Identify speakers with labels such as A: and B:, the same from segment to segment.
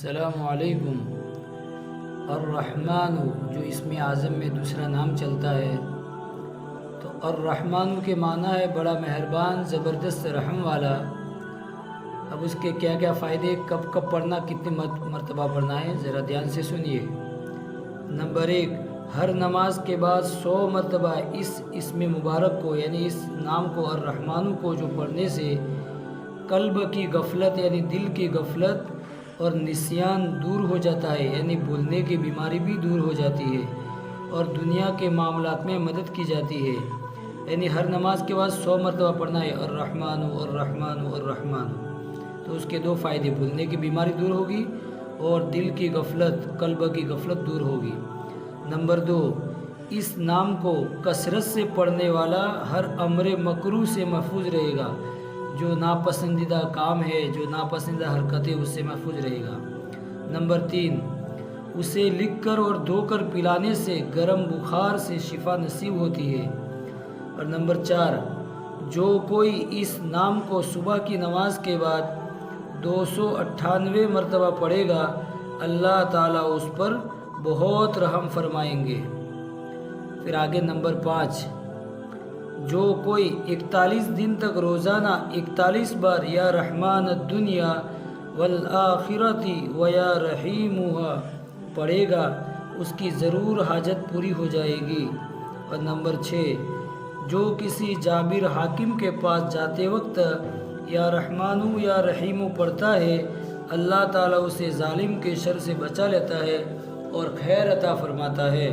A: السلام علیکم۔ الرحمن جو اسم اعظم میں دوسرا نام چلتا ہے، تو الرحمن کے معنی ہے بڑا مہربان، زبردست رحم والا۔ اب اس کے کیا کیا فائدے، کب کب پڑھنا، کتنی مرتبہ پڑھنا ہے، ذرا دھیان سے سنیے۔ نمبر 1، ہر نماز کے بعد 100 مرتبہ اس اسم مبارک کو یعنی اس نام کو الرحمن کو جو پڑھنے سے قلب کی غفلت یعنی دل کی غفلت اور نسیان دور ہو جاتا ہے، یعنی بھولنے کی بیماری بھی دور ہو جاتی ہے، اور دنیا کے معاملات میں مدد کی جاتی ہے۔ یعنی ہر نماز کے بعد 100 مرتبہ پڑھنا ہے الرحمن الرحمن الرحمن، تو اس کے 2 فائدے، بھولنے کی بیماری دور ہوگی اور دل کی غفلت، قلب کی غفلت دور ہوگی۔ نمبر 2، اس نام کو کثرت سے پڑھنے والا ہر امر مکروہ سے محفوظ رہے گا، جو ناپسندیدہ کام ہے، جو ناپسندیدہ حرکت ہے، اس سے محفوظ رہے گا۔ نمبر 3، اسے لکھ کر اور دھو کر پلانے سے گرم بخار سے شفا نصیب ہوتی ہے۔ اور نمبر 4، جو کوئی اس نام کو صبح کی نماز کے بعد 298 مرتبہ پڑھے گا، اللہ تعالیٰ اس پر بہت رحم فرمائیں گے۔ پھر آگے نمبر 5، جو کوئی 41 دن تک روزانہ 41 بار یا رحمان الدنیا والآخرت و یا رحیمہا پڑھے گا، اس کی ضرور حاجت پوری ہو جائے گی۔ اور نمبر 6، جو کسی جابر حاکم کے پاس جاتے وقت یا رحمانو یا رحیمو پڑھتا ہے، اللہ تعالیٰ اسے ظالم کے شر سے بچا لیتا ہے اور خیر عطا فرماتا ہے۔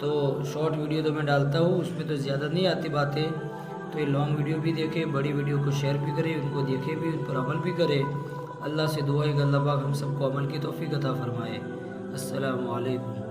A: تو شارٹ ویڈیو تو میں ڈالتا ہوں، اس میں تو زیادہ نہیں آتی باتیں، تو یہ لانگ ویڈیو بھی دیکھیں، بڑی ویڈیو کو شیئر بھی کریں، ان کو دیکھیں بھی، ان پر عمل بھی کریں۔ اللہ سے دعا ہے کہ اللہ پاک ہم سب کو عمل کی توفیق عطا فرمائے۔ السلام علیکم۔